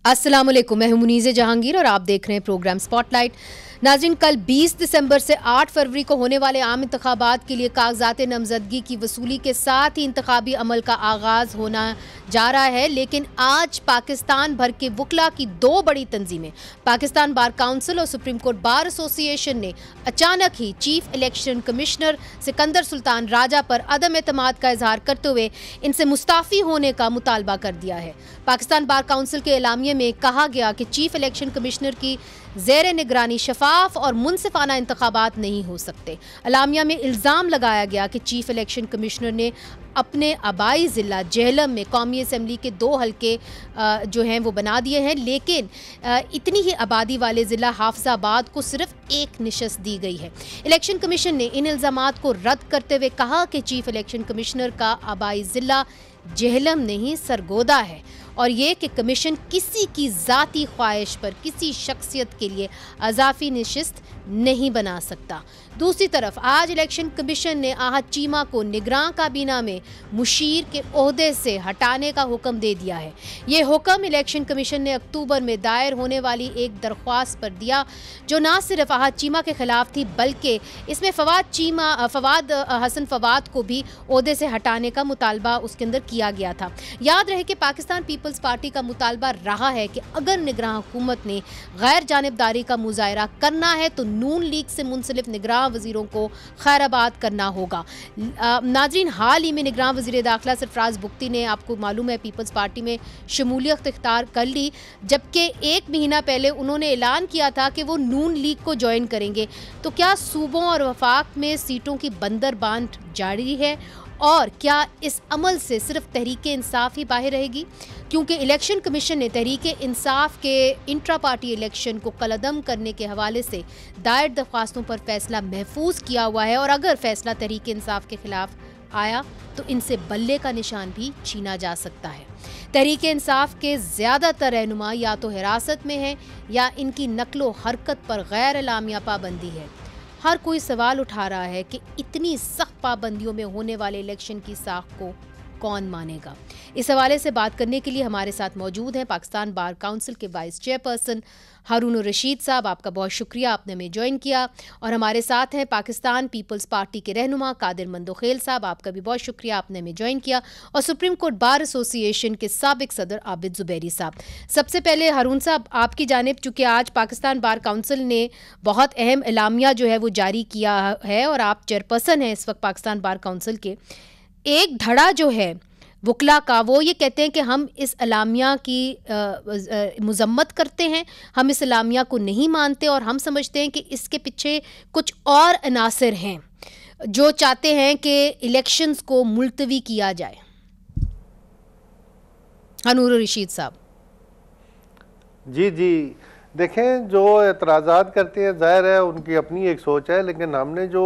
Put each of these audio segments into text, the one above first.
अस्सलामुअलैकुम, मैं हूं मुनीज़े जहांगीर और आप देख रहे हैं प्रोग्राम स्पॉटलाइट। नाज़रीन, कल 20 दिसंबर से 8 फरवरी को होने वाले आम इंतखाबात के लिए कागजात नामजदगी की वसूली के साथ ही इंतखाबी अमल का आगाज़ होना जा रहा है। लेकिन आज पाकिस्तान भर के वकला की दो बड़ी तंजीमें, पाकिस्तान बार काउंसिल और सुप्रीम कोर्ट बार एसोसिएशन ने अचानक ही chief election commissioner Sikandar Sultan Raja पर अदम एतमाद का इजहार करते हुए इनसे मुस्ताफ़ी होने का मुतालबा कर दिया है। पाकिस्तान बार काउंसिल के एलामिये में कहा गया कि चीफ इलेक्शन कमिश्नर की ज़ेर निगरानी शफाफ और मुनसिफाना इंतखाबात नहीं हो सकते। एलामिया में इल्ज़ाम लगाया गया कि चीफ इलेक्शन कमिश्नर ने अपने आबाई ज़िला जेहलम में कौमी असम्बली के 2 हल्के जो हैं वो बना दिए हैं, लेकिन इतनी ही आबादी वाले ज़िला हाफिज़ाबाद को सिर्फ एक नशस्त दी गई है। इलेक्शन कमीशन ने इन इल्ज़ामात को रद्द करते हुए कहा कि चीफ इलेक्शन कमिश्नर का आबाई ज़िला जेहलम नहीं सरगोदा है और ये कि कमीशन किसी की ज़ाती ख्वाहिश पर किसी शख्सियत के लिए अजाफी नशिस्त नहीं बना सकता। दूसरी तरफ आज इलेक्शन कमीशन ने आहत चीमा को निगरान काबीना में मुशीर के ओहदे से हटाने का हुक्म दे दिया है। ये हुक्म इलेक्शन कमीशन ने अक्टूबर में दायर होने वाली एक दरख्वास्त पर दिया जो न सिर्फ आहत चीमा के खिलाफ थी बल्कि इसमें फवाद हसन फवाद को भी ओहदे से हटाने का मुतालबा उसके अंदर किया गया था। याद रहे कि पाकिस्तान पीपल्स पार्टी का मुतालबा रहा है कि अगर निगरान हुकूमत ने गैर जानिबदारी का मुजाहरा करना है तो नून लीग से मुंसलिक निगरान वजीरों को खैराबाद करना होगा। नाजरीन, हाल ही में निगरान वजीर दाखिला सरफराज बुख्ती ने, आपको मालूम है, पीपल्स पार्टी में शमूलियत इख्तियार कर ली, जबकि 1 महीना पहले उन्होंने ऐलान किया था कि वो नून लीग को ज्वाइन करेंगे। तो क्या सूबों और वफाक में सीटों की बंदरबांट जारी है और क्या इस अमल से सिर्फ तहरीके इंसाफ ही बाहर रहेगी? क्योंकि इलेक्शन कमीशन ने तहरीके इंसाफ के इंट्रा पार्टी इलेक्शन को कलअदम करने के हवाले से दायर दरख्वास्तों पर फैसला महफूज किया हुआ है और अगर फैसला तहरीके इंसाफ के खिलाफ आया तो इनसे बल्ले का निशान भी छीना जा सकता है। तहरीके इंसाफ के ज़्यादातर रहनुमा या तो हिरासत में हैं या इनकी नकलो हरकत पर गैर एलामिया पाबंदी है। हर कोई सवाल उठा रहा है कि इतनी सख्त पाबंदियों में होने वाले इलेक्शन की साख को कौन मानेगा। इस हवाले से बात करने के लिए हमारे साथ मौजूद हैं पाकिस्तान बार काउंसिल के वाइस चेयरपर्सन हारून रशीद साहब, आपका बहुत शुक्रिया, आपने हमें ज्वाइन किया। और हमारे साथ हैं पाकिस्तान पीपल्स पार्टी के रहनुमा कादिर मंदोखेल साहब, आपका भी बहुत शुक्रिया, आपने हमें ज्वाइन किया। और सुप्रीम कोर्ट बार एसोसिएशन के साबिक सदर आबिद जुबैरी साहब। सबसे पहले हारून साहब, आपकी जानिब, चूँकि आज पाकिस्तान बार काउंसिल ने बहुत अहम एलामिया जो है वो जारी किया है और आप चेयरपर्सन हैं इस वक्त पाकिस्तान बार काउंसिल के, एक धड़ा जो है वकला का, वो ये कहते हैं कि हम इस एलामिया की मुजम्मत करते हैं, हम इस एलामिया को नहीं मानते और हम समझते हैं कि इसके पीछे कुछ और अनासर हैं जो चाहते हैं कि इलेक्शंस को मुलतवी किया जाए। हारून रशीद साहब। जी, देखें, जो एतराज़ात करते हैं जाहिर है उनकी अपनी एक सोच है, लेकिन हमने जो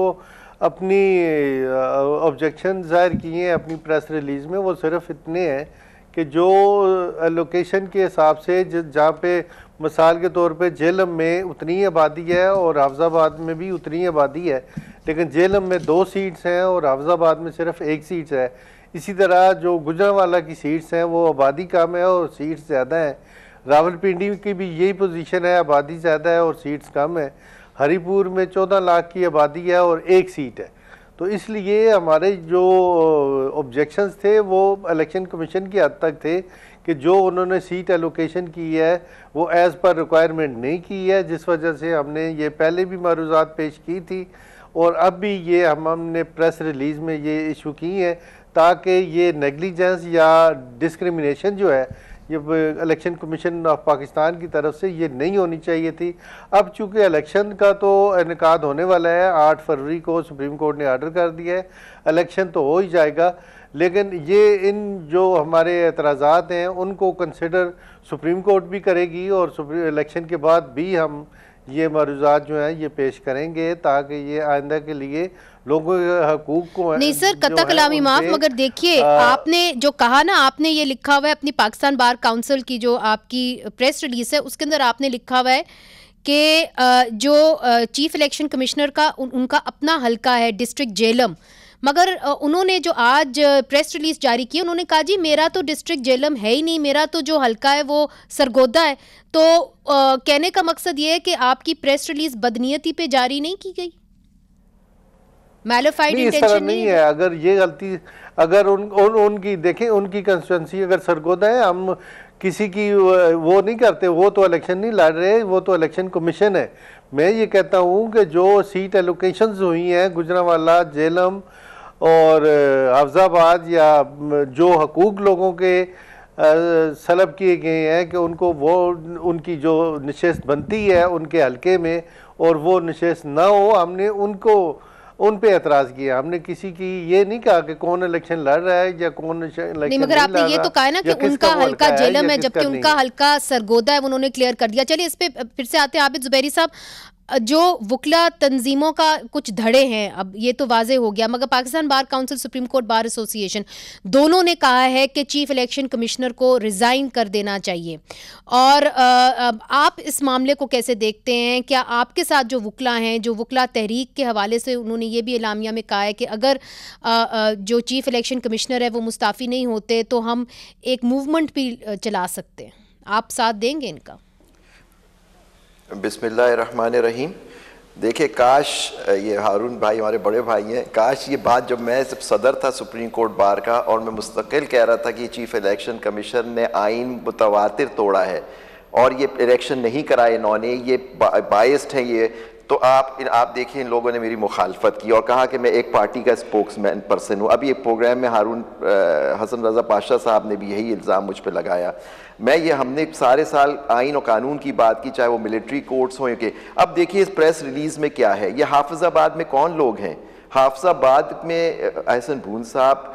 अपनी ऑब्जेक्शन ज़ाहिर किए हैं अपनी प्रेस रिलीज़ में वो सिर्फ इतने हैं कि जो लोकेशन के हिसाब से जहाँ पे मिसाल के तौर पे जेहलम में उतनी आबादी है और हाफिज़ाबाद में भी उतनी आबादी है, लेकिन जेहलम में 2 सीट्स हैं और हाफिज़ाबाद में सिर्फ 1 सीट है। इसी तरह जो गुजरांवाला की सीट्स हैं वो आबादी कम है और सीट्स ज़्यादा हैं। रावलपिंडी की भी यही पोजीशन है, आबादी ज़्यादा है और सीट्स कम है। हरीपुर में 14 लाख की आबादी है और 1 सीट है। तो इसलिए हमारे जो ऑब्जेक्शंस थे वो इलेक्शन कमीशन की हद तक थे कि जो उन्होंने सीट एलोकेशन की है वो एज़ पर रिक्वायरमेंट नहीं की है, जिस वजह से हमने ये पहले भी मारूज़ात पेश की थी और अब भी ये हमने प्रेस रिलीज़ में ये इशू की है ताकि ये नेगलिजेंस या डिस्क्रिमिनेशन जो है ये इलेक्शन कमीशन ऑफ पाकिस्तान की तरफ से ये नहीं होनी चाहिए थी। अब चूँकि इलेक्शन का तो इनकाद होने वाला है, 8 फरवरी को सुप्रीम कोर्ट ने आर्डर कर दिया है, इलेक्शन तो हो ही जाएगा, लेकिन ये इन जो हमारे एतराज़ात हैं उनको कंसिडर सुप्रीम कोर्ट भी करेगी और इलेक्शन के बाद भी हम ये मरूज़ात जो हैं ये पेश करेंगे ताकि ये आइंदा के लिए लोगों के हकूक को नहीं सर, कत्ता कलामी माफ, मगर देखिए आपने जो कहा ना, आपने ये लिखा हुआ है अपनी पाकिस्तान बार काउंसिल की जो आपकी प्रेस रिलीज है उसके अंदर आपने लिखा हुआ है कि जो चीफ इलेक्शन कमिश्नर का उनका अपना हल्का है डिस्ट्रिक्ट जेहलम, मगर उन्होंने जो आज प्रेस रिलीज जारी की, उन्होंने कहा जी मेरा तो डिस्ट्रिक्ट जेलम है ही नहीं, मेरा तो जो हल्का है वो सरगोदा है। तो कहने का मकसद ये है कि आपकी प्रेस रिलीज बदनीयती पे जारी नहीं की गई, मैलिफाइड इंटेंशन नहीं है। अगर ये गलती, अगर उनकी देखें, उनकी कंस्टिट्यूंसी अगर सरगोदा है, हम किसी की वो नहीं करते, वो तो इलेक्शन नहीं लड़ रहे, वो तो इलेक्शन कमीशन है। मैं ये कहता हूँ कि जो सीट एलोकेशंस हुई हैं गुजरांवाला, जेलम और हफ्जाबाद, या जो हकूक लोगों के सलब किए गए हैं कि उनको वो उनकी जो नशस्त बनती है उनके हलके में और वो नशस्त ना हो, हमने उन पे एतराज किया। हमने किसी की ये नहीं कहा कि कौन इलेक्शन लड़ रहा है या कौन इलेक्शन नहीं, मगर आपने ये तो कहा ना कि उनका हल्का जेलम है जबकि उनका हल्का सरगोदा है, उन्होंने क्लियर कर दिया। चलिए इस पे फिर से आते हैं आबिद जुबैरी साहब, जो वकला तंजीमों का कुछ धड़े हैं, अब ये तो वाजे हो गया, मगर Pakistan bar council, supreme court bar association दोनों ने कहा है कि चीफ इलेक्शन कमिश्नर को रिज़ाइन कर देना चाहिए। और आप इस मामले को कैसे देखते हैं? क्या आपके साथ जो वकला हैं, जो वकला तहरीक के हवाले से उन्होंने ये भी एलामिया में कहा है कि अगर जो चीफ इलेक्शन कमिश्नर है वो मुस्ताफ़ी नहीं होते तो हम एक मूवमेंट भी चला सकते हैं, आप साथ देंगे इनका? बिस्मिल्लाहिर्रहमानिर्रहीम। देखिए, काश ये हारून भाई हमारे बड़े भाई हैं, काश ये बात जब मैं सदर था सुप्रीम कोर्ट बार का और मैं मुस्तकिल कह रहा था कि चीफ इलेक्शन कमीशन ने आइन मुतवातिर तोड़ा है और ये इलेक्शन नहीं कराए इन्होंने, ये बायस्ड हैं ये, तो आप देखिए इन लोगों ने मेरी मुखालफत की और कहा कि मैं एक पार्टी का स्पोक्समैन पर्सन हूँ। अभी एक प्रोग्राम में हसन रज़ा पाशा साहब ने भी यही इल्ज़ाम मुझ पर लगाया। हमने सारे साल आइन और कानून की बात की, चाहे वो मिलिट्री कोर्ट्स हों कि अब देखिए इस प्रेस रिलीज़ में क्या है, ये हाफिज़ाबाद में कौन लोग हैं? हाफिज़ाबाद में एहसन बून साहब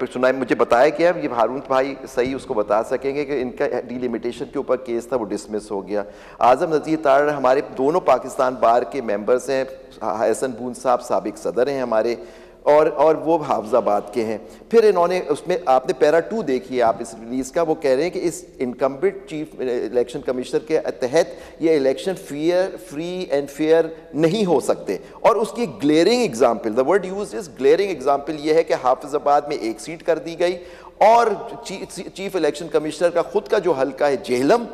सुनाए, मुझे बताया क्या, ये हारून भाई सही उसको बता सकेंगे कि इनका डिलिमिटेशन के ऊपर केस था, वो डिसमिस हो गया। आज़म नज़ीर तार हमारे दोनों पाकिस्तान बार के मेंबर्स हैं, एहसन बून साहब साबिक सदर हैं हमारे, और वो हाफिज़ाबाद के हैं। फिर इन्होंने उसमें आपने पैरा 2 देखिए आप इस रिलीज़ का, वो कह रहे हैं कि इस इनकम्बेंट चीफ इलेक्शन कमिश्नर के तहत ये इलेक्शन फ्री एंड फेयर नहीं हो सकते। और उसकी glaring example, the word used is glaring example, ये है कि हाफिज़ाबाद में 1 सीट कर दी गई और चीफ इलेक्शन कमिश्नर का खुद का जो हल्का है जेहलम,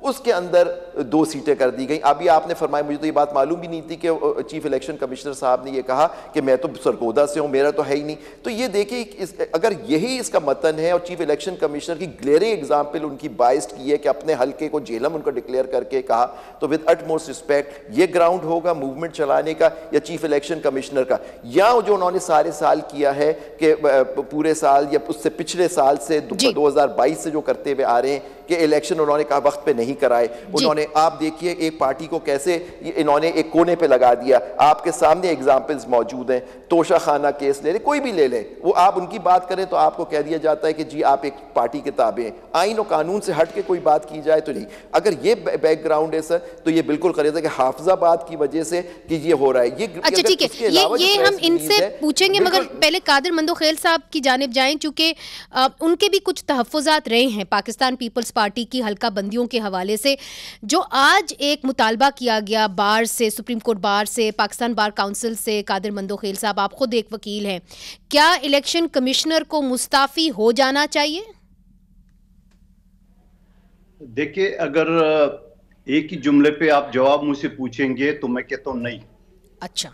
उसके अंदर 2 सीटें कर दी गई। अभी आपने फरमाया, मुझे तो ये बात मालूम भी नहीं थी कि चीफ इलेक्शन कमिश्नर साहब ने ये कहा कि मैं तो सरगोदा से हूं, मेरा तो है ही नहीं। तो ये देखिए, अगर यही इसका मतन है और चीफ इलेक्शन कमिश्नर की ग्लेयरिंग एग्जाम्पल उनकी बाइस्ड की है कि अपने हल्के को जेलम उनको डिक्लेयर करके कहा, तो विद अटमोस्ट रिस्पेक्ट ये ग्राउंड होगा मूवमेंट चलाने का या चीफ इलेक्शन कमिश्नर का, या जो उन्होंने सारे साल किया है कि पूरे साल या उससे पिछले साल से 2022 से जो करते हुए आ रहे हैं कि इलेक्शन उन्होंने कहा वक्त पे नहीं कराए। उन्होंने, आप देखिए एक पार्टी को कैसे इन्होंने एक कोने पे लगा दिया। आपके सामने एग्जाम्पल्स मौजूद हैं, तोशा खाना केस ले लें, कोई भी ले लें, वो आप उनकी बात करें तो आपको कह दिया जाता है कि जी आप एक पार्टी के ताबे हैं। आइन और कानून से हट के कोई बात की जाए तो नहीं। अगर ये बैकग्राउंड है सर, तो ये बिल्कुल करें कि हाफिज़ाबाद की वजह से कि ये हो रहा है। ये अच्छा ठीक है, ये हम इनसे पूछेंगे, मगर पहले कादिर मंदोखेल साहब की जानिब जाएं, चूंकि उनके भी कुछ तहफ़्फ़ुज़ात रहे हैं पाकिस्तान पीपल्स पार्टी की हल्का बंदियों के हवाले से। जो आज एक मुतालबा किया गया बार से, सुप्रीम कोर्ट बार से, पाकिस्तान बार काउंसिल से, कादिर मंदोखेल साहब आप खुद एक वकील हैं, क्या इलेक्शन कमिश्नर को मुस्ताफी हो जाना चाहिए? देखिए, अगर एक ही जुमले पे आप जवाब मुझसे पूछेंगे तो मैं कहता हूं नहीं। अच्छा,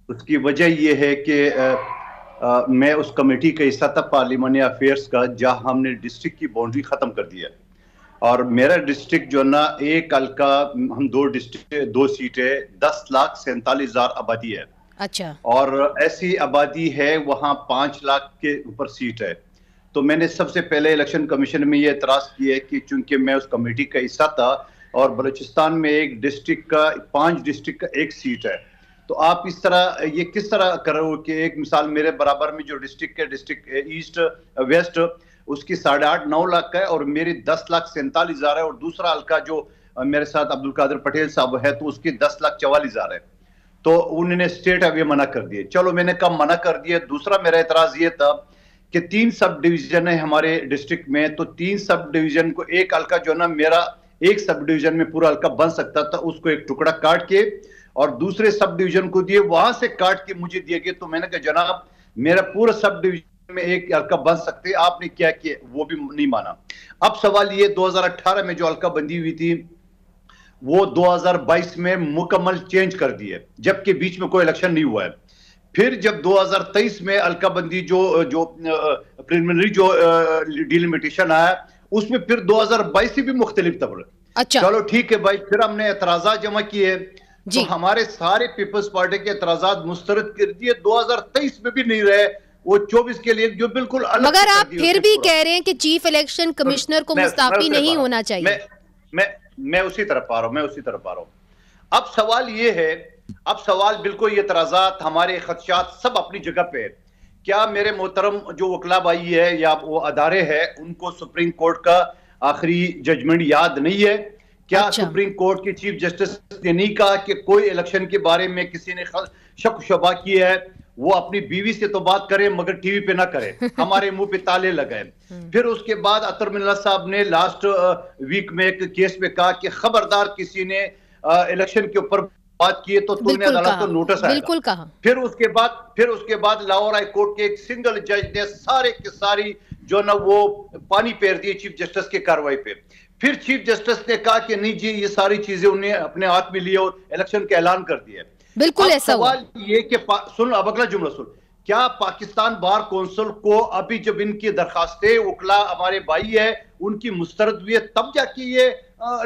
उसकी वजह यह है कि मैं उस कमेटी का हिस्सा था पार्लियामानी अफेयर्स का, जहां हमने डिस्ट्रिक्ट की बाउंड्री खत्म कर दिया और मेरा डिस्ट्रिक्ट जो ना एक हल्का, हम 2 सीटें, 10,47,000 आबादी है। अच्छा, और ऐसी आबादी है वहां 5 लाख के ऊपर सीट है। तो मैंने सबसे पहले इलेक्शन कमीशन में ये एतराज किया कि चूंकि मैं उस कमेटी का हिस्सा था और बलूचिस्तान में एक डिस्ट्रिक्ट का 5 डिस्ट्रिक्ट का 1 सीट है, तो आप इस तरह ये किस तरह करो कि एक मिसाल मेरे बराबर में जो डिस्ट्रिक्ट है, डिस्ट्रिक्ट ईस्ट वेस्ट, उसकी 8.5-9 लाख का है और मेरी 10,47,000 है, और दूसरा हल्का जो मेरे साथ अब्दुल कादिर पटेल साहब है तो उसकी 10,44,000 है। तो उन्होंने स्टेट अब ये मना कर दिए। चलो मैंने कब मना कर दिया। दूसरा मेरा एतराज ये था कि 3 सब डिवीजन है हमारे डिस्ट्रिक्ट में, तो 3 सब डिवीजन को एक हल्का जो ना मेरा एक सब डिवीजन में पूरा हल्का बन सकता था, उसको एक टुकड़ा काट के और दूसरे सब डिवीजन को दिए, वहां से काट के मुझे दिए गए। तो मैंने कहा जनाब मेरा पूरा सब डिवीजन में एक हल्का बन सकते, आपने क्या किया वो भी नहीं माना। अब सवाल ये 2018 में जो हल्का बंदी हुई थी वो 2022 में मुकम्मल चेंज कर दी है, जबकि बीच में कोई इलेक्शन नहीं हुआ है। फिर जब 2023 में अलकाबंदी जो प्रिलिमिनरी जो डिलिमिटेशन आया उसमें फिर 2022 से भी मुख्तलिफ तब। अच्छा चलो ठीक है भाई, फिर हमने एतराज़ात जमा किए तो हमारे सारे पीपल्स पार्टी के एतराज़ात मुस्तरद कर दिए, 2023 में भी नहीं रहे, वो 24 के लिए जो बिल्कुल अलग। मगर आप फिर भी कह रहे हैं कि चीफ इलेक्शन कमिश्नर को मुस्ताफी नहीं होना चाहिए। मैं उसी तरफ आ रहा हूं। अब सवाल ये है, अब सवाल बिल्कुल ये एतराज़ात हमारे खदशात सब अपनी जगह पे है। क्या मेरे मोहतरम जो वकला भाई है या वो अदारे हैं उनको सुप्रीम कोर्ट का आखिरी जजमेंट याद नहीं है? क्या सुप्रीम कोर्ट के चीफ जस्टिस ने नहीं कहा कि कोई इलेक्शन के बारे में किसी ने शक शुबा किया है वो अपनी बीवी से तो बात करे मगर टीवी पे ना करे, हमारे मुंह पे ताले लगाए। फिर उसके बाद अतर मिल्ला साहब ने लास्ट वीक में एक केस में कहा कि खबरदार किसी ने इलेक्शन के ऊपर बात की तो तुमने अदालत को नोटिस आएगा। बिल्कुल कहा। फिर उसके बाद लाहौर हाई कोर्ट के एक सिंगल जज ने सारे की सारी जो ना वो पानी फेर दिए चीफ जस्टिस की कार्रवाई पे। फिर चीफ जस्टिस ने कहा कि नहीं जी ये सारी चीजें उन्हें अपने हाथ में लिए और इलेक्शन का ऐलान कर दिया। बिल्कुल ऐसा सवाल ये कि सुन, अब अगला जुमला सुन, क्या पाकिस्तान बार कौंसिल को अभी जब इनकी दरखास्तें उकला हमारे भाई है उनकी मुस्तरद हुई है तब जाके ये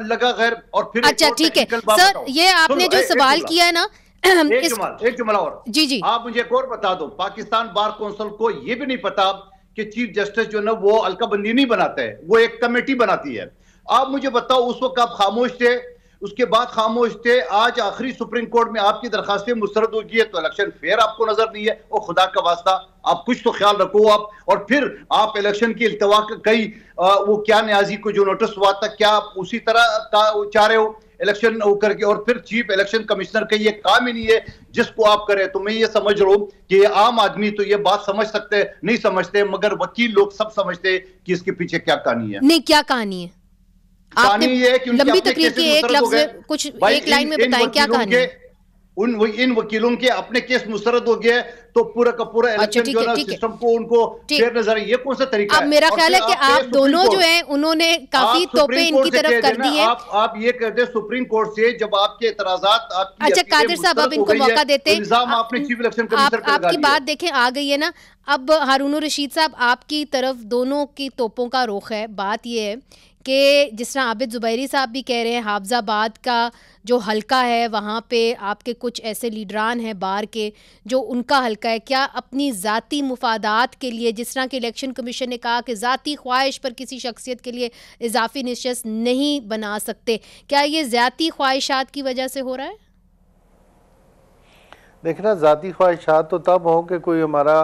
लगा गैर? और फिर अच्छा ठीक है सर, ये आपने जो सवाल किया है ना एक जुमला और जी आप मुझे एक और बता दो, पाकिस्तान बार कौंसिल को ये भी नहीं पता कि चीफ जस्टिस जो ना वो अलकाबंदी नहीं बनाता है, वो एक कमेटी बनाती है। आप मुझे बताओ उस वक्त आप खामोश थे, उसके बाद खामोश थे, आज आखिरी सुप्रीम कोर्ट में आपकी दरखास्तें मुस्तरद हो गई है तो इलेक्शन फेयर आपको नजर नहीं है? और खुदा का वास्ता आप कुछ तो ख्याल रखो आप। और फिर आप इलेक्शन की इल्तवा कई वो क्या न्याजी को जो नोटिस हुआ था क्या आप उसी तरह का चाह रहे हो इलेक्शन करके? और फिर चीफ इलेक्शन कमिश्नर का ये काम ही नहीं है जिसको आप करें। तो मैं ये समझ रहा हूं कि ये आम आदमी तो ये बात समझ सकते नहीं समझते, मगर वकील लोग सब समझते कि इसके पीछे क्या कहानी है। नहीं, क्या कहानी है? आपने लंबी तकरीर की एक लफ्ज कुछ एक लाइन में बताएं क्या कहानी है? इन वकीलों के अपने केस मुस्तरद हो गए तो पूरा का पूरा इलेक्शन जो है सिस्टम को उनको फेयर नजर, ये कौन सा तरीका है? अब मेरा ख्याल है कि आप दोनों जो हैं उन्होंने काफी तोपे इनकी तरफ कर दी है। आप ये कहते हैं सुप्रीम कोर्ट से जब आपके एतराजात आपकी, अच्छा कादिर साहब अब इनको मौका देते हैं, आपने चीफ इलेक्शन कमिश्नर पे लगा दिया। आपकी बात देखें आ गई है ना। अब हारून रशीद साहब आपकी तरफ दोनों की तोपों का रुख है। बात ये है कि जिस तरह आबिद ज़ुबैरी साहब भी कह रहे हैं हाफजाबाद का जो हलका है वहाँ पे आपके कुछ ऐसे लीडरान हैं बार के जो उनका हलका है, क्या अपनी ज़ाती मुफादात के लिए, जिस तरह के इलेक्शन कमीशन ने कहा कि ज़ाती ख्वाहिश पर किसी शख्सियत के लिए इजाफी नशस्त नहीं बना सकते, क्या ये ज़ाती ख्वाहिशात की वजह से हो रहा है? देखना ज़ाती ख्वाहिशात तो तब हो कि कोई हमारा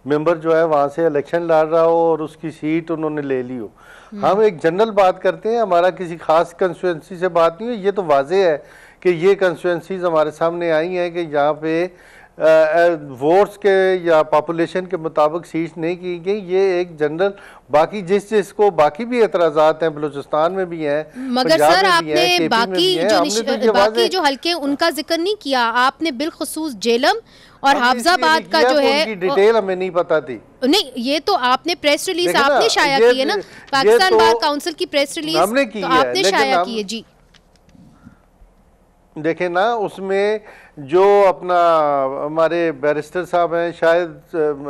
मेंबर जो है वहाँ से इलेक्शन लड़ रहा हो और उसकी सीट उन्होंने ले ली हो। हम एक जनरल बात करते हैं, हमारा किसी खास कंस्टिट्यूंसी से बात नहीं है। ये तो वाजे है कि ये कंस्टिट्यूंसीज हमारे सामने आई हैं कि जहाँ पे वोट्स के या पॉपुलेशन के मुताबिक सीट नहीं की गई। ये एक जनरल, बाकी जिसको बाकी भी एतराज़ात हैं, बलूचिस्तान में भी हैं, मगर सर आपने बाकी जो हल्के उनका जिक्र नहीं किया आपने, बिलखुसूस जेलम और हाफजाबाद का जो है डिटेल हमें नहीं पता थी। नहीं, ये तो आपने प्रेस रिलीज आपने शाया की है ना, पाकिस्तान बार काउंसिल की प्रेस रिलीज तो आपने शाया की है। जी देखें ना, उसमें जो अपना हमारे बैरिस्टर साहब हैं, शायद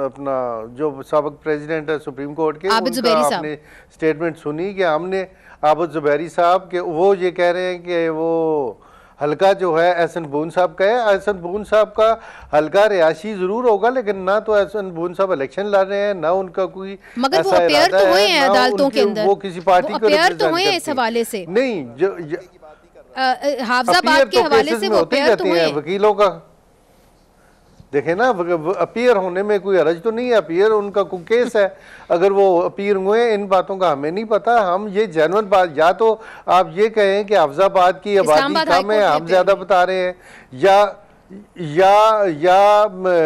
अपना जो साबिक प्रेसिडेंट है सुप्रीम कोर्ट के, उनका आपने स्टेटमेंट सुनी कि हमने आबिद ज़ुबैरी साहब के, वो ये कह रहे हैं कि वो हल्का जो है एहसन बून साहब का है। एहसन बून साहब का हल्का रियासी जरूर होगा लेकिन ना तो एहसन बून साहब इलेक्शन लड़ रहे हैं, ना उनका कोई मगर वो अपेयर तो हुए हैं अदालतों के अंदर, वो किसी पार्टी को अपेयर तो हुए इस हवाले से नहीं, जो हाफजाबाद के हवाले से वो अपेयर तो हुए वकीलों का। देखे ना, अपीयर होने में कोई हरज तो नहीं है, अपीयर उनका कोई केस है, अगर वो अपीयर हुए, इन बातों का हमें नहीं पता। हम ये जेन्युइन बात, या तो आप ये कहें कि हाफजाबाद की आबादी कम है हम ज्यादा बता रहे हैं, या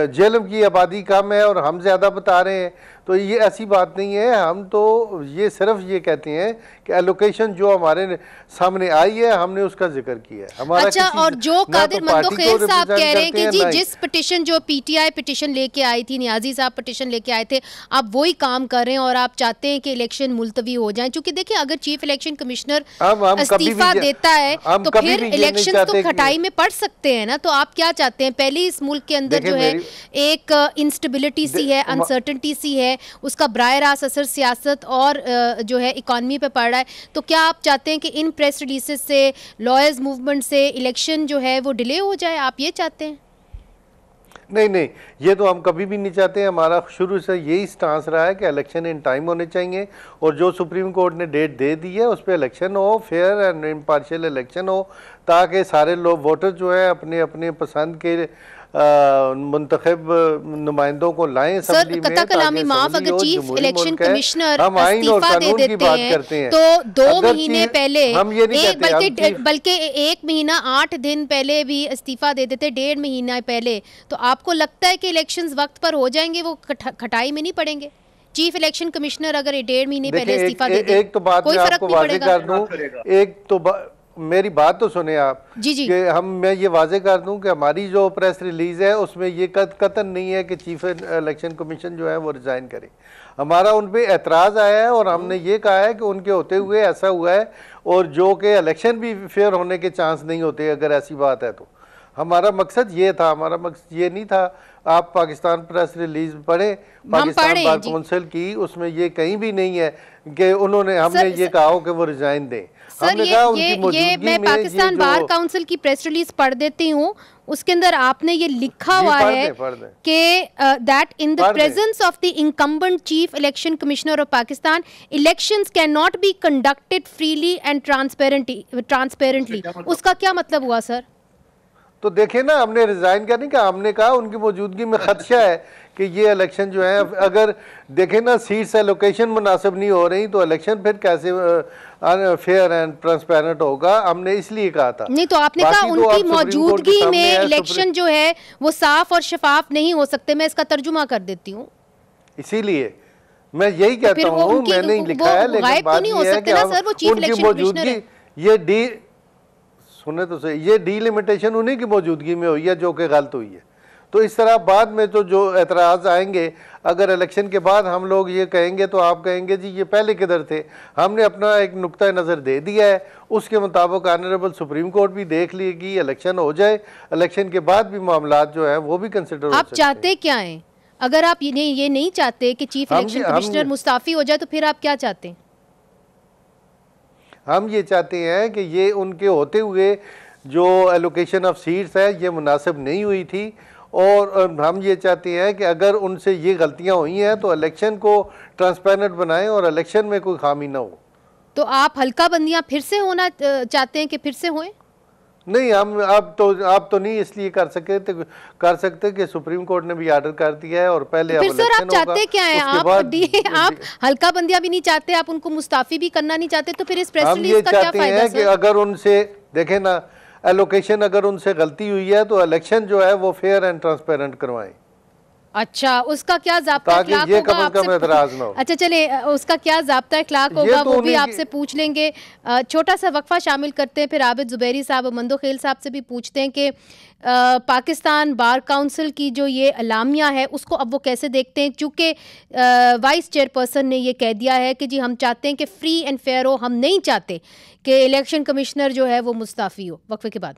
जेलम की आबादी कम है और हम ज्यादा बता रहे हैं, तो ये ऐसी बात नहीं है। हम तो ये सिर्फ ये कहते हैं कि एलोकेशन जो हमारे सामने आई है हमने उसका जिक्र किया है। हमारा अच्छा, और जो कादिर मंदोखेल साहब कह रहे हैं कि जी जिस पिटिशन जो पीटीआई पिटिशन लेके आई थी, नियाजी साहब पिटिशन लेके आए थे, आप वही काम कर रहे हैं और आप चाहते हैं कि इलेक्शन मुलतवी हो जाए। क्योंकि देखिए अगर चीफ इलेक्शन कमिश्नर इस्तीफा देता है तो फिर इलेक्शन तो खटाई में पड़ सकते हैं ना। तो आप क्या चाहते हैं? पहले इस मुल्क के अंदर जो है एक इंस्टेबिलिटी सी है, अनसर्टेनिटी सी है, उसका बराह रास्त असर सियासत और जो है इकॉनमी पे पड़ रहा है। तो क्या आप चाहते हैं कि इन प्रेस रिलीजेस से, लॉयर्स मूवमेंट से इलेक्शन जो है वो डिले हो जाए? आप ये चाहते हैं? नहीं नहीं, ये तो हम कभी भी नहीं चाहते। हमारा शुरू से यही स्टांस रहा है कि इलेक्शन इन टाइम होने चाहिए, और जो सुप्रीम कोर्ट ने डेट दे दी है उस पर इलेक्शन हो, फेयर एंड इम्पार्शियल इलेक्शन हो, ताकि सारे लोग वोटर जो है अपने अपने पसंद के मुंतखब नुमाइंदों को लाएं असेंबली में। सर कलामी माफ, अगर चीफ इलेक्शन कमिश्नर इस्तीफा दे देते हैं तो 2 महीने पहले, बल्कि 1 महीना 8 दिन पहले भी इस्तीफा दे देते, 1.5 महीना पहले, तो आपको लगता है कि इलेक्शंस वक्त पर हो जाएंगे, वो खटाई में नहीं पड़ेंगे? चीफ इलेक्शन कमिश्नर अगर 1.5 महीने पहले इस्तीफा दे दे, एक तो बात मैं आपको वाज़ेह कर दूं, एक तो मेरी बात तो सुने आप जी कि मैं ये वाज़ेह कर दूं कि हमारी जो प्रेस रिलीज है उसमें ये कतन नहीं है कि चीफ इलेक्शन कमीशन जो है वो रिज़ाइन करे। हमारा उन पे एतराज़ आया है और हमने ये कहा है कि उनके होते हुए ऐसा हुआ है, और जो कि इलेक्शन भी फेयर होने के चांस नहीं होते अगर ऐसी बात है तो। हमारा मकसद ये था, हमारा मकसद ये नहीं था। आप पाकिस्तान प्रेस रिलीज पढ़े, पाकिस्तान बार काउंसिल की, उसमें ये कहीं भी नहीं है कि उन्होंने हमने ये कहा हो कि वो रिजाइन दें। सर ये मैं पाकिस्तान बार काउंसिल की प्रेस रिलीज पढ़ देती हूँ, उसके अंदर आपने ये लिखा हुआ है कि that in the presence of the incumbent chief election commissioner of Pakistan elections can not be conducted freely and transparently. उसका क्या मतलब हुआ सर? तो देखे ना, हमने रिजाइन करने का, हमने कहा उनकी मौजूदगी में खदशा है कि ये इलेक्शन जो है, अगर देखे ना सीट्स एलोकेशन मुनासिब नहीं हो रही तो इलेक्शन फिर कैसे फेयर एंड ट्रांसपेरेंट होगा। हमने इसलिए कहा था। नहीं तो आपने कहा उनकी मौजूदगी में इलेक्शन जो है वो साफ और शफाफ नहीं हो सकते। मैं इसका तर्जुमा कर देती हूँ, इसीलिए मैं यही कहता हूँ, मैंने लिखा है, लेकिन बात ये है कि उनकी मौजूदगी ये सुने तो सही, ये डीलिमिटेशन उन्हीं की मौजूदगी में हुई है जो कि गलत हुई है। तो इस तरह बाद में तो जो एतराज़ आएंगे, अगर इलेक्शन के बाद हम लोग ये कहेंगे तो आप कहेंगे जी ये पहले किधर थे। हमने अपना एक नुक्ता नज़र दे दिया है, उसके मुताबिक ऑनरेबल सुप्रीम कोर्ट भी देख लेगी, इलेक्शन हो जाए, इलेक्शन के बाद भी मामला जो है वो भी कंसिडर हो सकते हैं। आप चाहते क्या हैं? अगर आप ये नहीं चाहते कि चीफ इलेक्शन कमिश्नर मुस्ताफ़ी हो जाए तो फिर आप क्या चाहते हैं? हम ये चाहते हैं कि ये उनके होते हुए जो एलोकेशन ऑफ सीट्स है ये मुनासिब नहीं हुई थी, और हम ये चाहते हैं कि अगर उनसे ये गलतियां हुई हैं तो इलेक्शन को ट्रांसपेरेंट बनाएं और इलेक्शन में कोई खामी ना हो। तो आप हल्का बंदियां फिर से होना चाहते हैं कि फिर से होएं? नहीं, हम आप तो नहीं इसलिए कर सकते कि सुप्रीम कोर्ट ने भी ऑर्डर कर दिया है और पहले फिर सर आप चाहते क्या है? आप हल्का बंदियां भी नहीं चाहते, आप उनको मुस्ताफी भी करना नहीं चाहते, तो फिर इस प्रेस रिलीज का क्या फायदा? हम ये चाहते हैं कि अगर उनसे देखें ना एलोकेशन, अगर उनसे गलती हुई है तो इलेक्शन जो है वो फेयर एंड ट्रांसपेरेंट करवाएं। अच्छा, उसका क्या ज़ाब्ता अखलाक होगा आपसे? अच्छा चले, उसका क्या ज़ाब्ता अखलाक होगा वो भी आपसे पूछ लेंगे। छोटा सा वक्फा शामिल करते हैं, फिर आबिद जुबैरी साहब और मंदोखेल साहब से भी पूछते हैं कि पाकिस्तान बार काउंसिल की जो ये अलामिया है उसको अब वो कैसे देखते हैं, चूँकि वाइस चेयरपर्सन ने ये कह दिया है कि जी हम चाहते हैं कि फ्री एंड फेयर हो, हम नहीं चाहते कि इलेक्शन कमिश्नर जो है वो मुस्ताफ़ी हो। वक्फे के बाद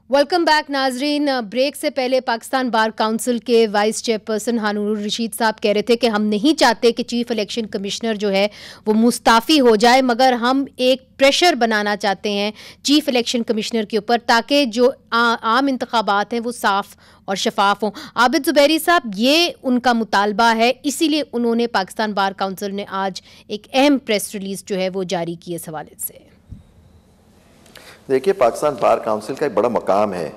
वेलकम बैक नाजरीन। ब्रेक से पहले पाकिस्तान बार काउंसिल के वाइस चेयरपर्सन हारून रशीद साहब कह रहे थे कि हम नहीं चाहते कि चीफ इलेक्शन कमिश्नर जो है वो मुस्ताफ़ी हो जाए, मगर हम एक प्रेशर बनाना चाहते हैं चीफ इलेक्शन कमिश्नर के ऊपर ताकि जो आम इंतखाबात हैं वो साफ़ और शफाफ हों। आबिद जुबैरी साहब, ये उनका मुतालबा है, इसीलिए उन्होंने पाकिस्तान बार काउंसिल ने आज एक अहम प्रेस रिलीज़ जो है वो जारी की इस हवाले से। देखिए, पाकिस्तान बार काउंसिल का एक बड़ा मकाम है,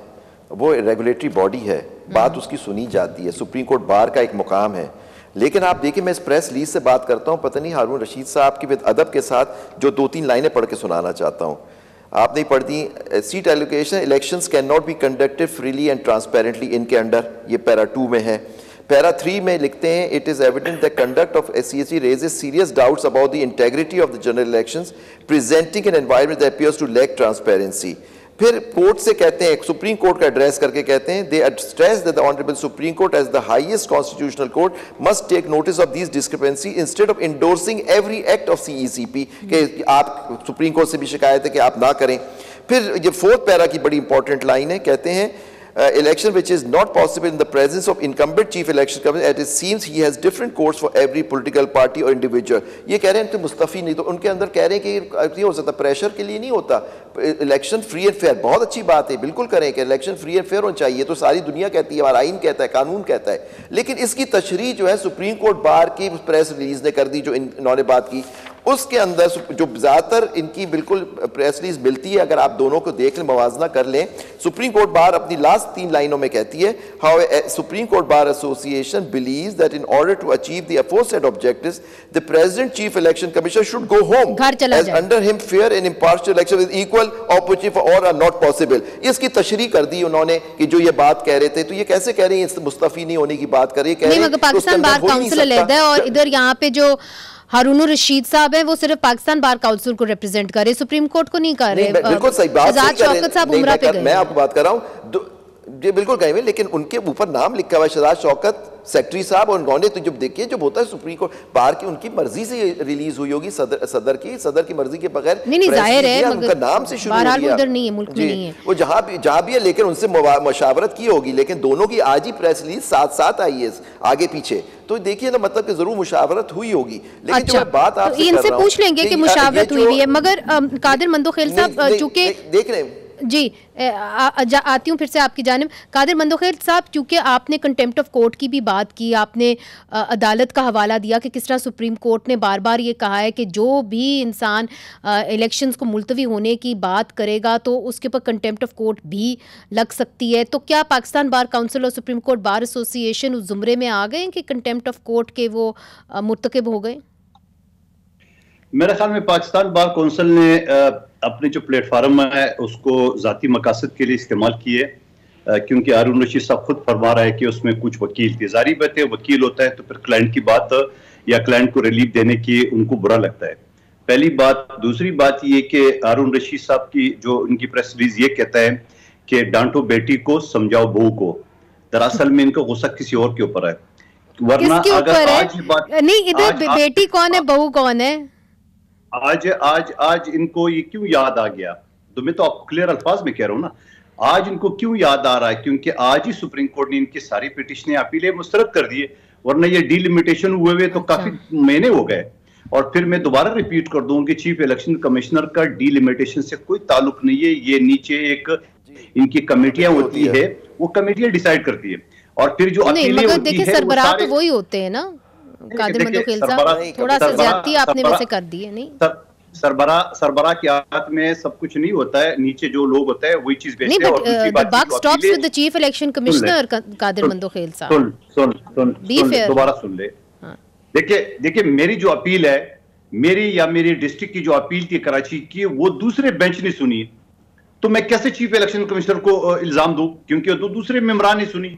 वो रेगुलेटरी बॉडी है, बात उसकी सुनी जाती है, सुप्रीम कोर्ट बार का एक मुकाम है। लेकिन आप देखिए, मैं इस प्रेस रिलीज से बात करता हूँ, पता नहीं हारून रशीद साहब की अदब के साथ जो 2-3 लाइनें पढ़ के सुनाना चाहता हूँ। आपने पढ़ दी, seat allocation elections can not be conducted freely and transparently इनके अंडर, ये पैरा 2 में है। पैरा 3 में लिखते हैं it is evident that conduct of SCSE raises serious doubts about the integrity of the general elections presenting an environment that appears to lack transparency. फिर court से कहते हैं, सुप्रीम कोर्ट का एड्रेस करके कहते हैं they stress that the honourable supreme court as the highest constitutional court must take notice of these discrepancy instead of endorsing every act of CECP कि आप सुप्रीम कोर्ट से भी शिकायत है कि आप ना करें। फिर ये 4th पैरा की बड़ी इंपॉर्टेंट लाइन है, कहते हैं election which is not possible in the presence of incumbent chief election commissioner, as it seems he has different courts for every political party or individual। ये कह रहे हैं कि मुस्तफ़ी नहीं, तो उनके अंदर कह रहे हैं कि नहीं हो सकता, प्रेशर के लिए नहीं होता, इलेक्शन फ्री एंड फेयर। बहुत अच्छी बात है, बिल्कुल करें कि इलेक्शन फ्री एंड फेयर होना चाहिए, तो सारी दुनिया कहती है, हमारा आइन कहता है, कानून कहता है। लेकिन इसकी तशरीह जो है सुप्रीम कोर्ट बार की प्रेस रिलीज ने कर दी, जो इन्होंने बात की उसके अंदर जो ज़्यादातर इनकी बिल्कुल प्रेस रिलीज मिलती है, अगर आप दोनों को देख लें, मवाजना कर लें, सुप्रीम कोर्ट बार अपनी लास्ट 3 लाइनों में कहती है how supreme court bar association believes that in order to achieve the aforesaid objectives the president chief election commissioner should go home as under him fair and impartial election with equal opportunity for all are not possible. इसकी तशरीह कर दी उन्होंने कि जो ये बात कह रहे थे, तो ये कैसे कह रहे हैं मुस्तफी नहीं होने की बात कर रही है, पाकिस्तान बार काउंसिल अलहदा है और इधर यहाँ पे जो हारून रशीद साहब हैं वो सिर्फ पाकिस्तान बार काउंसिल को रिप्रेजेंट कर रहे, सुप्रीम कोर्ट को नहीं कर रहे। बिल्कुल सही बात, शहजाद शौकत साहब उमरा पे गए, मैं आपको बात कर रहा हूँ, ये बिल्कुल गए हुए, लेकिन उनके ऊपर नाम लिखा हुआ है शहजाद शौकत सेक्रेटरी साहब, और उन्होंने तो जब देखिए जब होता है सुप्रीम कोर्ट बार की उनकी मर्जी से रिलीज हुई होगी, सदर की मर्जी के बगैर नहीं जाहिर है, उनका नाम से शुरू हो गया, उधर नहीं है, मुल्क में नहीं है, वो जहां भी है, लेकिन उनसे मशावरत की होगी, लेकिन दोनों की आज ही प्रेस रिलीज साथ आई है आगे पीछे, तो देखिए ना, मतलब कि जरूर मुशावरत हुई होगी। लेकिन अच्छा, जो बात आप इनसे पूछ लेंगे कि मुशावरत हुई है, मगर कादिर मंदोखेल साहब चूंकि देख रहे हैं जी आती हूँ फिर से आपकी जानिब। कादिर मंदोखेल साहब, चूंकि आपने कंटेम्प्ट ऑफ कोर्ट की भी बात की, आपने अदालत का हवाला दिया कि किस तरह सुप्रीम कोर्ट ने बार बार ये कहा है कि जो भी इंसान इलेक्शंस को मुलतवी होने की बात करेगा तो उसके ऊपर कंटेम्प्ट ऑफ कोर्ट भी लग सकती है, तो क्या पाकिस्तान बार काउंसिल और सुप्रीम कोर्ट बार एसोसिएशन उस जुमरे में आ गए कि कंटेम्प्ट ऑफ कोर्ट के वो मुर्तकिब हो गए? मेरे ख्याल में पाकिस्तान बार काउंसिल ने अपने जो प्लेटफार्म है उसको जाती मकासद के लिए इस्तेमाल किए, क्योंकि हारून रशीद साहब खुद फरमा रहा है कि उसमें कुछ वकील थे, जारी बात है वकील होता है तो फिर क्लाइंट की बात या क्लाइंट को रिलीफ देने की उनको बुरा लगता है, पहली बात। दूसरी बात ये कि हारून रशीद साहब की जो उनकी प्रेस रिलीज ये कहता है कि डांटो बेटी को समझाओ बहू को, दरअसल में इनका गुस्सा किसी और के ऊपर है, वरना अगर आज बात नहीं, इधर बेटी कौन है बहू कौन है, आज इनको ये क्यों याद आ गया, तो मैं तो आपको क्लियर अल्फाज में कह रहा हूं ना, आज इनको क्यों याद आ रहा है, क्योंकि आज ही सुप्रीम कोर्ट ने इनकी सारी पिटिशनें अपीलें मुस्तरद कर दिए, वरना ये डीलिमिटेशन हुए हुए तो काफी महीने हो गए। और फिर मैं दोबारा रिपीट कर दूं कि चीफ इलेक्शन कमिश्नर का डीलिमिटेशन से कोई ताल्लुक नहीं है, ये नीचे एक इनकी कमेटियां होती है, वो कमेटियां डिसाइड करती है, और फिर जो अपीलें होती है सरबराह तो वही होते हैं ना। कादिर मंदोखेल साहब, थोड़ा सा ज्यादती आपने वैसे कर दी है, नहीं सरबराह के हाथ में सब कुछ नहीं होता है, नीचे जो लोग होता है वही चीज बेचते हैं, और दूसरी बात the buck stops with the chief election commissioner Qadir Mandokhel साहब। सुन दोबारा सुन ले। देखिए मेरी जो अपील है, मेरी डिस्ट्रिक्ट की जो अपील थी कराची की, वो दूसरे बेंच ने सुनी, तो मैं कैसे चीफ इलेक्शन कमिश्नर को इल्जाम दूं, क्योंकि तो दूसरे मेंबरान ने सुनी,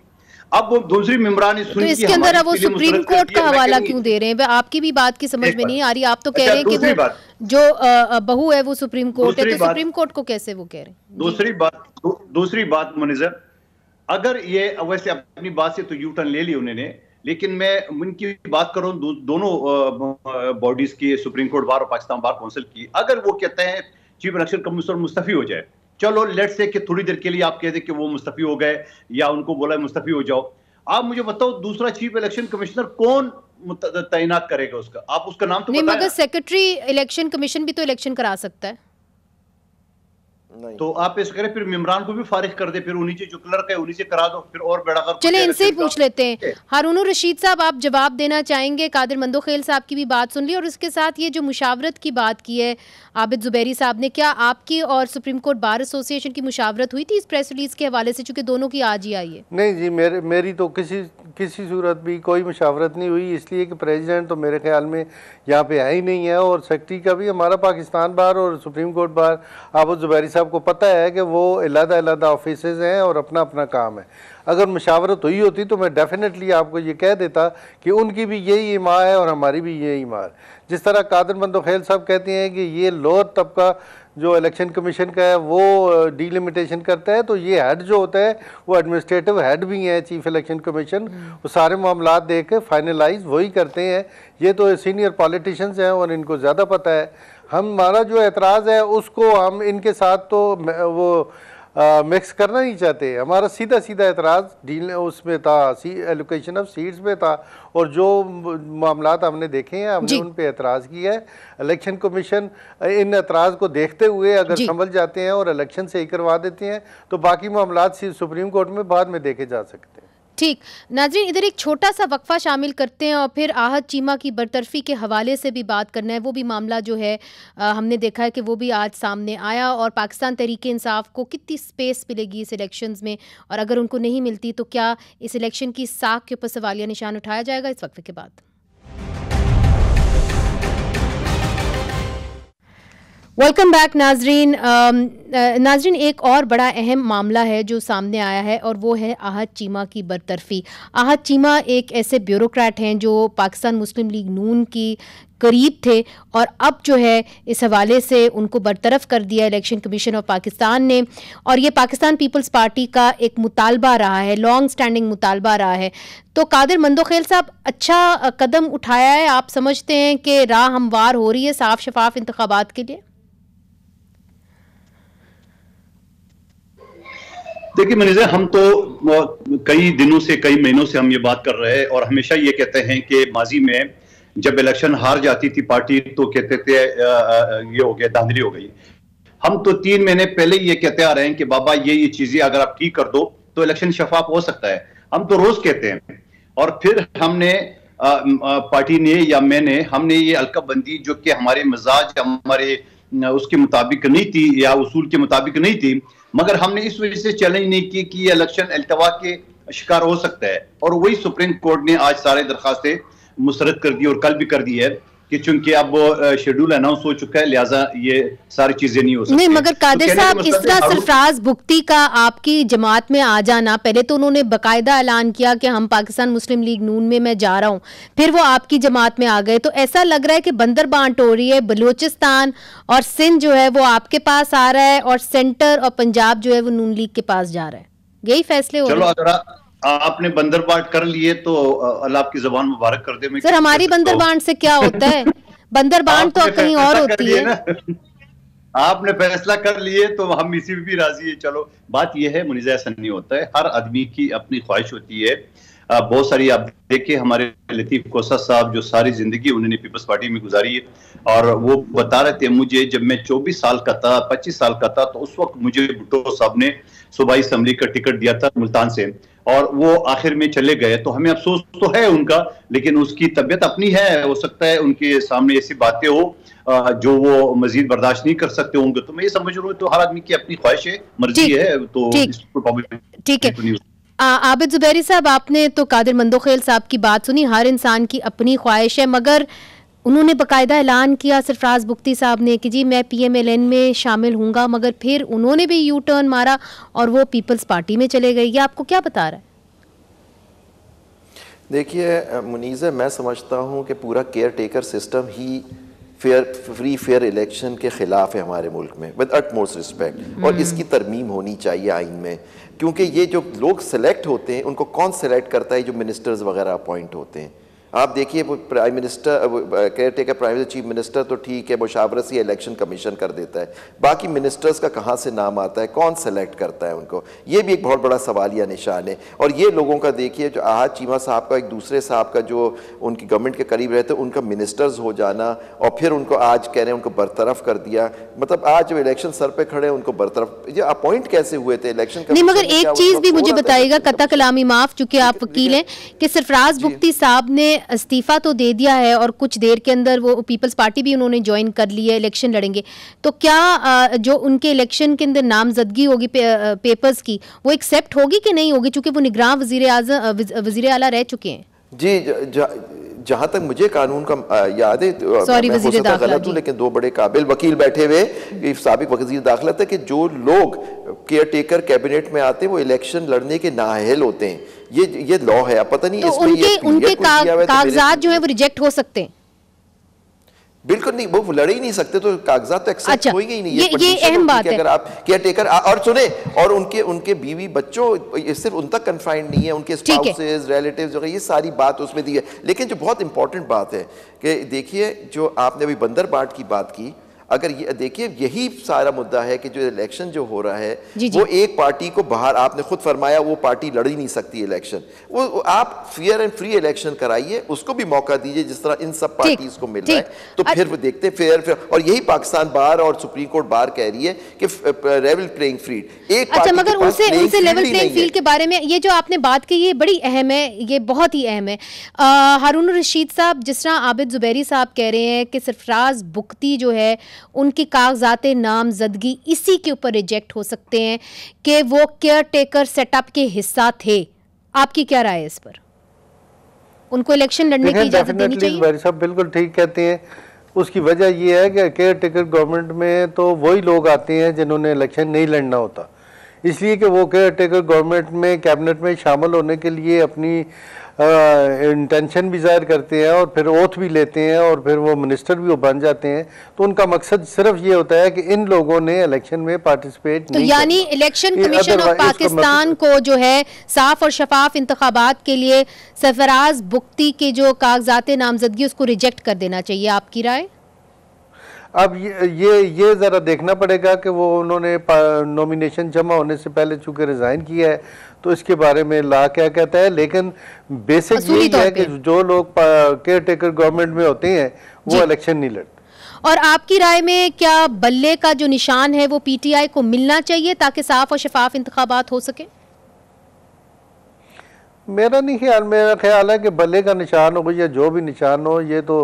अब वो दूसरी मेंबरान ने सुनी, तो इसके अंदर अब वो सुप्रीम कोर्ट का हवाला क्यों दे रहे हैं? आपकी भी बात की समझ में नहीं आ रही, आप तो कह रहे हैं कि वो जो बहू है वो सुप्रीम कोर्ट है, तो सुप्रीम कोर्ट को कैसे वो कह रहे हैं? दूसरी बात मुनिज़र, अगर ये वैसे अपनी बात से तो यू टर्न ले ली उन्होंने, लेकिन मैं उनकी बात करूं दोनों बॉडीज की, सुप्रीम कोर्ट बार और पाकिस्तान बार काउंसिल की, अगर वो कहते हैं चीफ इलेक्शन कमिश्नर मुस्तफी हो जाए, चलो लेट्स से कि थोड़ी देर के लिए आप कह दे कि वो मुस्तफी हो गए या उनको बोला मुस्तफी हो जाओ, आप मुझे बताओ दूसरा चीफ इलेक्शन कमिश्नर कौन तैनात करेगा उसका, आप उसका नाम तो नहीं, मगर सेक्रेटरी इलेक्शन कमीशन भी तो इलेक्शन करा सकता है। तो आप ऐसा करें, फिर इमरान को भी फारिग कर दे, फिर उन्हीं से जो क्लर्क है उन्हीं से करा दो, फिर और बड़ा कर। चले इनसे ही पूछ लेते हैं। हारून रशीद साहब, आप जवाब देना चाहेंगे? कादिर मंदोखेल साहब की भी बात सुन ली और उसके साथ ये जो मुशावरत की बात की है आबिद जुबैरी साहब ने, क्या आपकी और सुप्रीम कोर्ट बार एसोसिएशन की मुशावरत हुई थी इस प्रेस रिलीज के हवाले से, चूंकि दोनों की आज ही आई है? नहीं जी, मेरी तो किसी सूरत भी कोई मुशावरत नहीं हुई, इसलिए कि प्रेसिडेंट तो मेरे ख्याल में यहाँ पे है ही नहीं है, और सेक्रेटरी का भी हमारा पाकिस्तान बार और सुप्रीम कोर्ट बार आबिद जुबैरी साहब को पता है कि वो अलग-अलग ऑफिसेज हैं और अपना अपना काम है। अगर मुशावरत हुई होती तो मैं डेफिनेटली आपको ये कह देता कि उनकी भी यही ईमा है और हमारी भी यही ईमा है। जिस तरह कादिर मंदोखेल साहब कहते हैं कि ये लोअर तबका जो इलेक्शन कमीशन का है वो डीलिमिटेशन करता है, तो ये हेड जो होता है वो एडमिनिस्ट्रेटिव हेड भी है, चीफ इलेक्शन कमीशन, वो सारे मामला देख के फाइनलाइज वही करते हैं। ये तो सीनियर पॉलिटिशियंस हैं और इनको ज़्यादा पता है। हमारा जो एतराज़ है उसको हम इनके साथ तो वो मिक्स करना नहीं चाहते। हमारा सीधा एतराज़ डील उसमें था, एलोकेशन ऑफ सीट्स में था, और जो मामलात हमने देखे हैं हमने उन पे एतराज़ किया है। इलेक्शन कमीशन इन एतराज़ को देखते हुए अगर संभल जाते हैं और इलेक्शन सही करवा देते हैं तो बाकी मामलात सुप्रीम कोर्ट में बाद में देखे जा सकते हैं। ठीक नाज़रीन, इधर एक छोटा सा वक्फा शामिल करते हैं और फिर आहत चीमा की बरतरफी के हवाले से भी बात करना है। वो भी मामला जो है हमने देखा है कि वो भी आज सामने आया, और पाकिस्तान तहरीक इंसाफ को कितनी स्पेस मिलेगी इस इलेक्शंस में, और अगर उनको नहीं मिलती तो क्या इस इलेक्शन की साख के ऊपर सवालिया निशान उठाया जाएगा? इस वक्फे के बाद वेलकम बैक नाजरीन। नाजरीन, एक और बड़ा अहम मामला है जो सामने आया है और वो है आहत चीमा की बरतरफी। आहत चीमा एक ऐसे ब्यूरोक्रेट हैं जो पाकिस्तान मुस्लिम लीग नून की करीब थे, और अब जो है इस हवाले से उनको बरतरफ कर दिया इलेक्शन कमीशन ऑफ पाकिस्तान ने, और ये पाकिस्तान पीपल्स पार्टी का एक मुतालबा रहा है, लॉन्ग स्टैंडिंग मुतालबा रहा है। तो कादिर मंदोखेल साहब, अच्छा कदम उठाया है? आप समझते हैं कि राह हमवार हो रही है साफ शफाफ इंतखाबात के लिए? देखिए मनीज़ा, हम तो कई दिनों से, कई महीनों से हम ये बात कर रहे हैं और हमेशा ये कहते हैं कि माजी में जब इलेक्शन हार जाती थी पार्टी तो कहते थे ये हो गया, धांधली हो गई। हम तो 3 महीने पहले ये कहते आ रहे हैं कि बाबा ये चीजें अगर आप ठीक कर दो तो इलेक्शन शफाफ हो सकता है। हम तो रोज कहते हैं, और फिर हमने पार्टी ने या हमने ये अलकाबंदी जो कि हमारे मिजाज, हमारे उसके मुताबिक नहीं थी या उसूल के मुताबिक नहीं थी, मगर हमने इस वजह से चैलेंज नहीं की कि ये इलेक्शन अल्तवा के शिकार हो सकता है, और वही सुप्रीम कोर्ट ने आज सारे दरखास्तें मुस्तरद कर दी और कल भी कर दी है कि चूंकि अब शेड्यूल अनाउंस हो चुका है लिहाजा ये सारी चीजें नहीं हो सकती। नहीं, मगर कादिर साहब, इस तरह सरफराज भुगती का आपकी जमात में आ जाना, पहले तो उन्होंने बाकायदा ऐलान किया कि हम पाकिस्तान मुस्लिम लीग नून में मैं जा रहा हूं, फिर वो आपकी जमात में आ गए, तो ऐसा लग रहा है कि बंदर बांट हो रही है। बलूचिस्तान और सिंध जो है वो आपके पास आ रहा है और सेंटर और पंजाब जो है वो नून लीग के पास जा रहा है। यही फैसले हो रहे हैं। आपने बंदरबांट कर लिए तो अल्लाह आपकी ज़बान मुबारक कर दे। सर, हमारी बंदरबांट से क्या होता है? बंदरबांट तो कहीं और होती है। आपने फैसला कर लिए तो हम इसी में भी राजी है। चलो, बात यह है मुनीज़ा, ऐसा नहीं होता है, हर आदमी की अपनी ख्वाहिश होती है। बहुत सारी, आप देखिए हमारे लतीफ कोसा साहब जो सारी जिंदगी उन्होंने पीपल्स पार्टी में गुजारी है, और वो बता रहे थे मुझे जब मैं 24 साल का था, 25 साल का था, तो उस वक्त मुझे भुट्टो साहब ने सूबाई असम्बली का टिकट दिया था मुल्तान से, और वो आखिर में चले गए। तो हमें अफसोस तो है उनका, लेकिन उसकी तबीयत अपनी है, हो सकता है उनके सामने ऐसी बातें हो जो वो मजीद बर्दाश्त नहीं कर सकते होंगे। तो मैं ये समझ रहा हूँ तो हर आदमी की अपनी ख्वाहिश है, मर्जी है, तो ठीक है। आबिद जुबैरी साहब, आपने तो कादिर मंदोखेल साहब की बात सुनी, हर इंसान की अपनी ख्वाहिश है, मगर उन्होंने बाकायदा ऐलान किया सरफराज भुगती साहब ने कि जी मैं PMLN में शामिल हूँगा, मगर फिर उन्होंने भी यू टर्न मारा और वो पीपल्स पार्टी में चले गए। ये आपको क्या बता रहा है? देखिए मुनीज़ा, मैं समझता हूँ कि पूरा केयर टेकर सिस्टम ही फ्री फेयर इलेक्शन के ख़िलाफ़ है हमारे मुल्क में, विद अटमोस्ट रिस्पेक्ट, और इसकी तरमीम होनी चाहिए आइन में, क्योंकि ये जो लोग सेलेक्ट होते हैं उनको कौन सेलेक्ट करता है? जो मिनिस्टर्स वगैरह अपॉइंट होते हैं। आप देखिए वो prime minister, care taker prime minister, chief minister तो ठीक है, मुशावरत से इलेक्शन कमीशन कर देता है, बाकी मिनिस्टर्स का कहाँ से नाम आता है, कौन सेलेक्ट करता है उनको, ये भी एक बहुत बड़ा सवालिया निशान है। और ये लोगों का देखिए, जो आहत चीमा साहब का एक दूसरे साहब का जो उनकी गवर्नमेंट के करीब रहते हैं उनका मिनिस्टर्स हो जाना, और फिर उनको आज कह रहे हैं उनको बरतरफ कर दिया, मतलब आज जो इलेक्शन सर पे खड़े हैं उनको बरतरफ, ये अपॉइंट कैसे हुए थे इलेक्शन नहीं? मगर एक चीज भी मुझे बताइएगा, कत्ता कलामी माफ, चूंकि आप वकील हैं, कि सरफराज बुख्ती साहब ने इस्तीफा तो दे दिया है और कुछ देर के अंदर वो पीपल्स पार्टी भी उन्होंने ज्वाइन कर ली है, इलेक्शन लड़ेंगे, तो क्या जो उनके इलेक्शन के अंदर नामजदगी होगी पेपर्स की, वो एक्सेप्ट होगी कि नहीं होगी, चूंकि वो निगरान वजीर आला रह चुके हैं? जी, जहाँ तक मुझे कानून का याद है, सॉरी वजीर दाखिला, गलत हूँ, लेकिन दो बड़े काबिल वकील बैठे हुए साबिक वजीर दाखिला थे कि जो लोग केयर टेकर कैबिनेट में आते हैं वो इलेक्शन लड़ने के नाअहल होते हैं, ये लॉ है। अब पता नहीं तो उनके कागजात जो है वो रिजेक्ट हो सकते हैं? बिल्कुल नहीं, वो लड़ ही नहीं सकते, तो कागजात तो एक्सेप्ट होंगे ही नहीं। ये अहम बात है। अगर आप केयर टेकर और सुने, और उनके बीवी बच्चों, ये सिर्फ उन तक कन्फाइंड नहीं है, उनके स्पाउसेस, रिलेटिव्स वगैरह, ये सारी बात उसमें दी है। लेकिन जो बहुत इंपॉर्टेंट बात है कि देखिए, जो आपने अभी बंदर बाट की बात की, अगर ये देखिए, यही सारा मुद्दा है कि जो इलेक्शन जो हो रहा है वो एक पार्टी को बाहर, आपने खुद फरमाया वो पार्टी लड़ ही नहीं सकती इलेक्शन, वो आप फेयर एंड फ्री इलेक्शन कराइए, उसको भी मौका दीजिए जिस तरह इन सब पार्टीज को मिल रहा है, तो फिर वो देखते फेयर। और यही पाकिस्तान बार और सुप्रीम कोर्ट बार कह रही है कि लेवल प्लेइंग फील्ड एक। अच्छा, मगर उनसे लेवल प्लेइंग फील्ड के बारे में ये जो आपने बात की, ये बड़ी अहम है, ये बहुत ही अहम है। हारून रशीद साहब, जिस तरह आबिद जुबैरी साहब कह रहे हैं कि सरफराज बुख्ती जो है उनकी कागजात नामजदगी इसी के ऊपर रिजेक्ट हो सकते हैं कि वो केयर टेकर सेटअप के हिस्सा थे, आपकी क्या राय है इस पर? उनको इलेक्शन लड़ने की इजाजत देनी चाहिए? भाई साहब बिल्कुल ठीक कहते हैं। उसकी वजह ये है कि केयर टेकर गवर्नमेंट में तो वही लोग आते हैं जिन्होंने इलेक्शन नहीं लड़ना होता, इसलिए कि वो केयर टेकर गवर्नमेंट में कैबिनेट में शामिल होने के लिए अपनी इंटेंशन भी जाहिर करते हैं और फिर ओथ भी लेते हैं और फिर वो मिनिस्टर भी वो बन जाते हैं। तो उनका मकसद सिर्फ ये होता है कि इन लोगों ने इलेक्शन में पार्टिसिपेट नहीं, यानी इलेक्शन कमीशन ऑफ पाकिस्तान को जो है साफ और शफाफ इंतखाबात के लिए सरफराज बुख्ती के जो कागजात नामजदगी उसको रिजेक्ट कर देना चाहिए, आपकी राय? अब ये ज़रा देखना पड़ेगा कि वो उन्होंने नॉमिनेशन जमा होने से पहले चूंकि रिज़ाइन किया है तो इसके बारे में ला क्या कहता है, लेकिन बेसिक यही है कि जो लोग केयर टेकर गवर्नमेंट में होते हैं वो इलेक्शन नहीं लड़ते। और आपकी राय में क्या बल्ले का जो निशान है वो पीटीआई को मिलना चाहिए ताकि साफ और शफाफ इंतखाबात हो सके? मेरा नहीं ख्याल, मेरा ख्याल है कि बल्ले का निशान हो या जो भी निशान हो, ये तो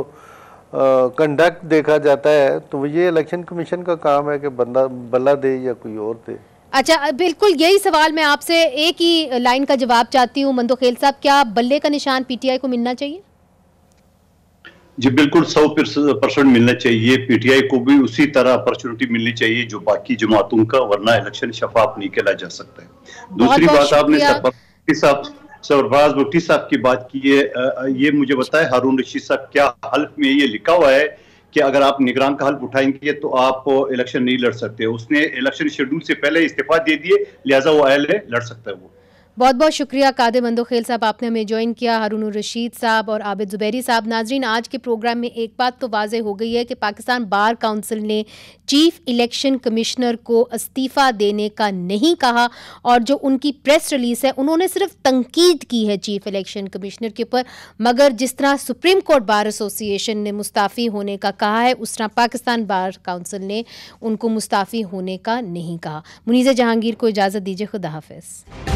कंडक्ट देखा जाता है, तो ये इलेक्शन कमीशन का काम है कि बंदा बल्ला दे या कोई और दे। अच्छा, बिल्कुल यही सवाल मैं आपसे एक ही लाइन का जवाब चाहती हूँ मंदोखेल साहब, क्या बल्ले का निशान पीटीआई को मिलना चाहिए? जी बिल्कुल 100% मिलना चाहिए, पीटीआई को भी उसी तरह अपॉर्चुनिटी मिलनी चाहिए जो बाकी जमातों का, वरना इलेक्शन शफाफ नहीं खेला जा सकता है। दूसरी बात, आपने सरफराज बुख्ती साहब की बात की है, ये मुझे बताए हारून रशीद साहब, क्या हल्फ में ये लिखा हुआ है कि अगर आप निगरान का हल्फ उठाएंगे तो आप इलेक्शन नहीं लड़ सकते? उसने इलेक्शन शेड्यूल से पहले इस्तीफा दे दिए, लिहाजा वो अहल है, लड़ सकता है वो। बहुत बहुत शुक्रिया कादिर मंदोखेल साहब, आपने हमें ज्वाइन किया। हारून रशीद साहब और आबिद जुबैरी साहब। नाजरीन, आज के प्रोग्राम में एक बात तो वाज़े हो गई है कि पाकिस्तान बार काउंसिल ने चीफ इलेक्शन कमिश्नर को इस्तीफ़ा देने का नहीं कहा, और जो उनकी प्रेस रिलीज़ है उन्होंने सिर्फ तंकीद की है चीफ इलेक्शन कमिश्नर के ऊपर, मगर जिस तरह सुप्रीम कोर्ट बार एसोसिएशन ने मुस्ताफ़ी होने का कहा है उस तरह पाकिस्तान बार काउंसिल ने उनको मुस्ताफ़ी होने का नहीं कहा। मुनीज़ा जहांगीर को इजाज़त दीजिए, खुदा हाफ़िज़।